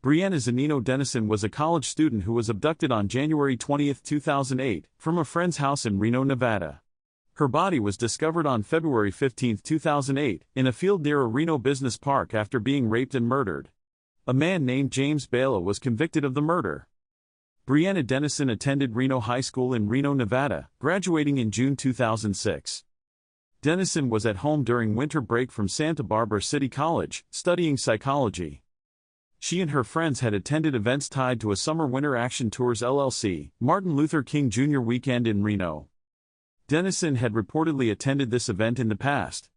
Brianna Denison was a college student who was abducted on January 20, 2008, from a friend's house in Reno, Nevada. Her body was discovered on February 15, 2008, in a field near a Reno business park after being raped and murdered. A man named James Bala was convicted of the murder. Brianna Denison attended Reno High School in Reno, Nevada, graduating in June 2006. Denison was at home during winter break from Santa Barbara City College, studying psychology. She and her friends had attended events tied to a Summer-Winter Action Tours LLC, Martin Luther King Jr. weekend in Reno. Denison had reportedly attended this event in the past.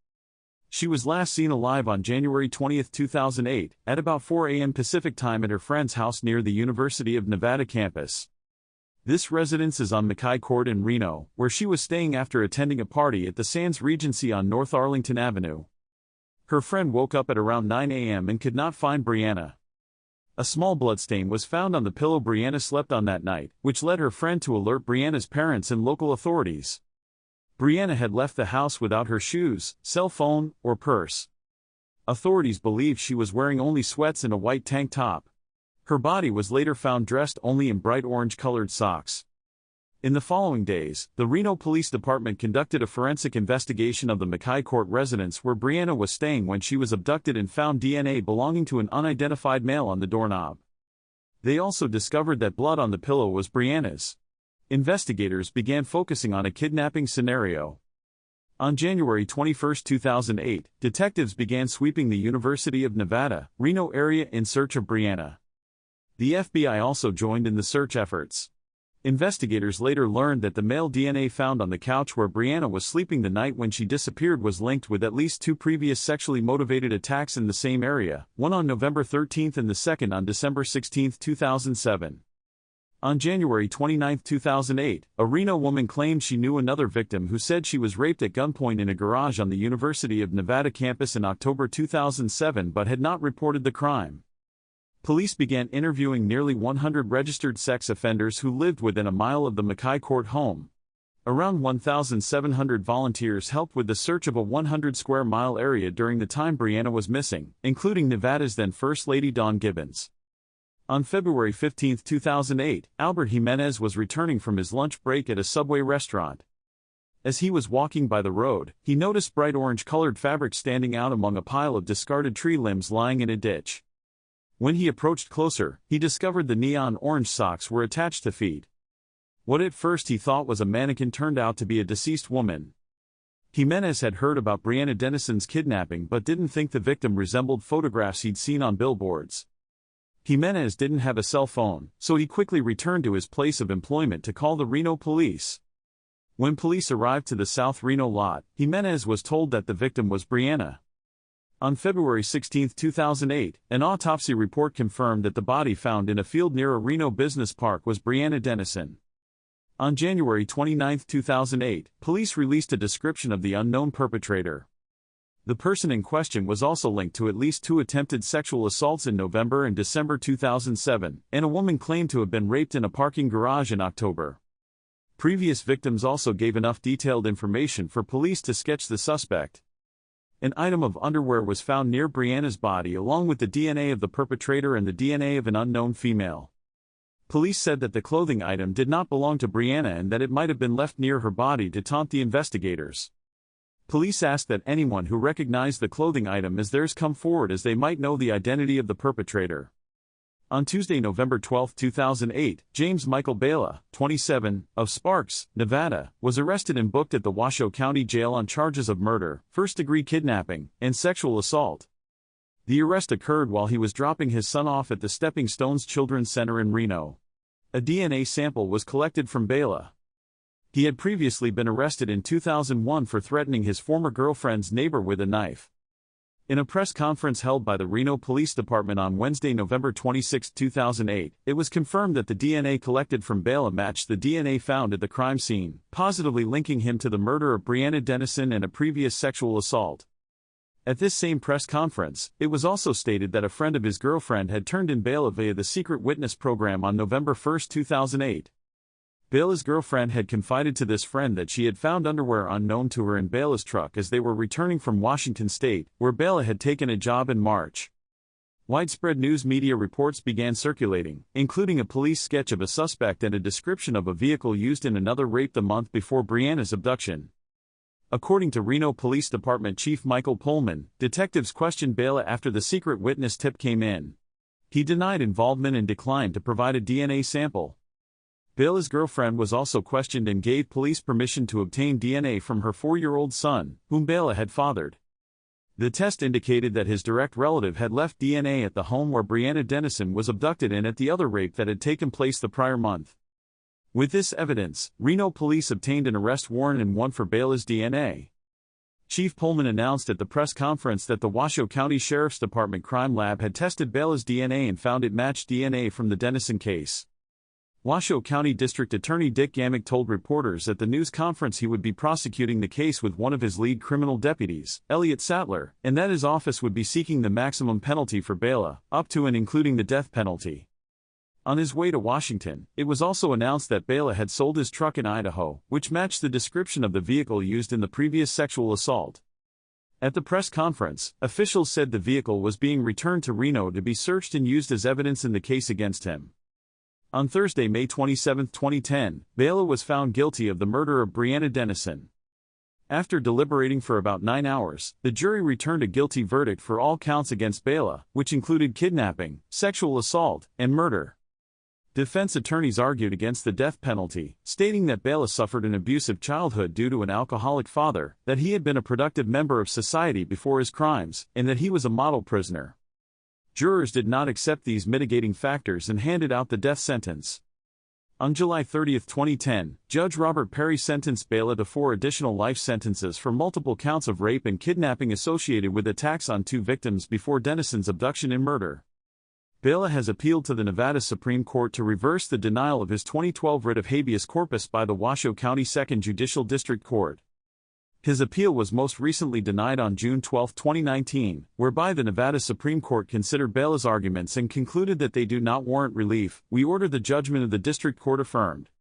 She was last seen alive on January 20, 2008, at about 4 a.m. Pacific Time at her friend's house near the University of Nevada campus. This residence is on Mackay Court in Reno, where she was staying after attending a party at the Sands Regency on North Arlington Avenue. Her friend woke up at around 9 a.m. and could not find Brianna. A small bloodstain was found on the pillow Brianna slept on that night, which led her friend to alert Brianna's parents and local authorities. Brianna had left the house without her shoes, cell phone, or purse. Authorities believe she was wearing only sweats and a white tank top. Her body was later found dressed only in bright orange-colored socks. In the following days, the Reno Police Department conducted a forensic investigation of the Mackay Court residence where Brianna was staying when she was abducted and found DNA belonging to an unidentified male on the doorknob. They also discovered that blood on the pillow was Brianna's. Investigators began focusing on a kidnapping scenario. On January 21, 2008, detectives began sweeping the University of Nevada, Reno area in search of Brianna. The FBI also joined in the search efforts. Investigators later learned that the male DNA found on the couch where Brianna was sleeping the night when she disappeared was linked with at least 2 previous sexually motivated attacks in the same area, one on November 13 and the second on December 16, 2007. On January 29, 2008, a Reno woman claimed she knew another victim who said she was raped at gunpoint in a garage on the University of Nevada campus in October 2007 but had not reported the crime. Police began interviewing nearly 100 registered sex offenders who lived within a mile of the Mackay Court home. Around 1,700 volunteers helped with the search of a 100-square-mile area during the time Brianna was missing, including Nevada's then First Lady Dawn Gibbons. On February 15, 2008, Albert Jimenez was returning from his lunch break at a Subway restaurant. As he was walking by the road, he noticed bright orange-colored fabric standing out among a pile of discarded tree limbs lying in a ditch. When he approached closer, he discovered the neon orange socks were attached to feet. What at first he thought was a mannequin turned out to be a deceased woman. Jimenez had heard about Brianna Denison's kidnapping but didn't think the victim resembled photographs he'd seen on billboards. Jimenez didn't have a cell phone, so he quickly returned to his place of employment to call the Reno police. When police arrived to the South Reno lot, Jimenez was told that the victim was Brianna. On February 16, 2008, an autopsy report confirmed that the body found in a field near a Reno business park was Brianna Denison. On January 29, 2008, police released a description of the unknown perpetrator. The person in question was also linked to at least 2 attempted sexual assaults in November and December 2007, and a woman claimed to have been raped in a parking garage in October. Previous victims also gave enough detailed information for police to sketch the suspect. An item of underwear was found near Brianna's body along with the DNA of the perpetrator and the DNA of an unknown female. Police said that the clothing item did not belong to Brianna and that it might have been left near her body to taunt the investigators. Police asked that anyone who recognized the clothing item as theirs come forward as they might know the identity of the perpetrator. On Tuesday, November 12, 2008, James Michael Bala, 27, of Sparks, Nevada, was arrested and booked at the Washoe County Jail on charges of murder, first-degree kidnapping, and sexual assault. The arrest occurred while he was dropping his son off at the Stepping Stones Children's Center in Reno. A DNA sample was collected from Bala. He had previously been arrested in 2001 for threatening his former girlfriend's neighbor with a knife. In a press conference held by the Reno Police Department on Wednesday, November 26, 2008, it was confirmed that the DNA collected from Bala matched the DNA found at the crime scene, positively linking him to the murder of Brianna Denison and a previous sexual assault. At this same press conference, it was also stated that a friend of his girlfriend had turned in Bala via the secret witness program on November 1, 2008. Bala's girlfriend had confided to this friend that she had found underwear unknown to her in Bala's truck as they were returning from Washington State, where Bala had taken a job in March. Widespread news media reports began circulating, including a police sketch of a suspect and a description of a vehicle used in another rape the month before Brianna's abduction. According to Reno Police Department Chief Michael Pullman, detectives questioned Bela after the secret witness tip came in. He denied involvement and declined to provide a DNA sample. Bela's girlfriend was also questioned and gave police permission to obtain DNA from her 4-year-old son, whom Bela had fathered. The test indicated that his direct relative had left DNA at the home where Brianna Denison was abducted and at the other rape that had taken place the prior month. With this evidence, Reno police obtained an arrest warrant and one for Bela's DNA. Chief Pullman announced at the press conference that the Washoe County Sheriff's Department Crime Lab had tested Bela's DNA and found it matched DNA from the Denison case. Washoe County District Attorney Dick Gamick told reporters at the news conference he would be prosecuting the case with one of his lead criminal deputies, Elliot Sattler, and that his office would be seeking the maximum penalty for Bela, up to and including the death penalty. On his way to Washington, it was also announced that Bela had sold his truck in Idaho, which matched the description of the vehicle used in the previous sexual assault. At the press conference, officials said the vehicle was being returned to Reno to be searched and used as evidence in the case against him. On Thursday, May 27, 2010, Bela was found guilty of the murder of Brianna Denison. After deliberating for about 9 hours, the jury returned a guilty verdict for all counts against Bela, which included kidnapping, sexual assault, and murder. Defense attorneys argued against the death penalty, stating that Bela suffered an abusive childhood due to an alcoholic father, that he had been a productive member of society before his crimes, and that he was a model prisoner. Jurors did not accept these mitigating factors and handed out the death sentence. On July 30, 2010, Judge Robert Perry sentenced Bela to 4 additional life sentences for multiple counts of rape and kidnapping associated with attacks on 2 victims before Denison's abduction and murder. Bela has appealed to the Nevada Supreme Court to reverse the denial of his 2012 writ of habeas corpus by the Washoe County 2nd Judicial District Court. His appeal was most recently denied on June 12, 2019, whereby the Nevada Supreme Court considered Bela's arguments and concluded that they do not warrant relief. We order the judgment of the District Court affirmed.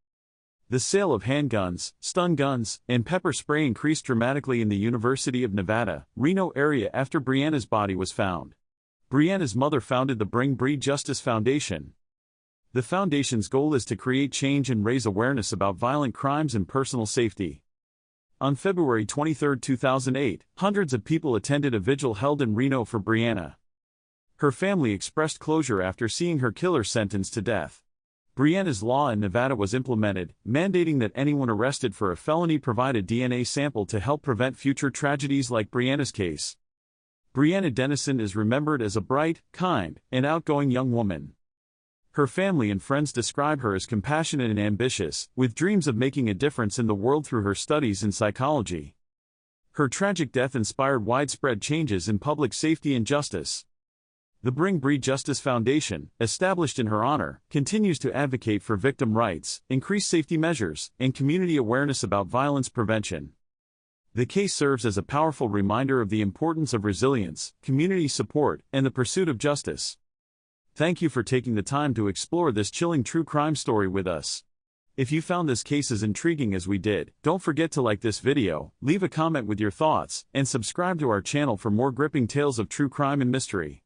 The sale of handguns, stun guns, and pepper spray increased dramatically in the University of Nevada, Reno area after Brianna's body was found. Brianna's mother founded the Bring Bree Justice Foundation. The foundation's goal is to create change and raise awareness about violent crimes and personal safety. On February 23, 2008, hundreds of people attended a vigil held in Reno for Brianna. Her family expressed closure after seeing her killer sentenced to death. Brianna's law in Nevada was implemented, mandating that anyone arrested for a felony provide a DNA sample to help prevent future tragedies like Brianna's case. Brianna Denison is remembered as a bright, kind, and outgoing young woman. Her family and friends describe her as compassionate and ambitious, with dreams of making a difference in the world through her studies in psychology. Her tragic death inspired widespread changes in public safety and justice. The Bring Bree Justice Foundation, established in her honor, continues to advocate for victim rights, increased safety measures, and community awareness about violence prevention. The case serves as a powerful reminder of the importance of resilience, community support, and the pursuit of justice. Thank you for taking the time to explore this chilling true crime story with us. If you found this case as intriguing as we did, don't forget to like this video, leave a comment with your thoughts, and subscribe to our channel for more gripping tales of true crime and mystery.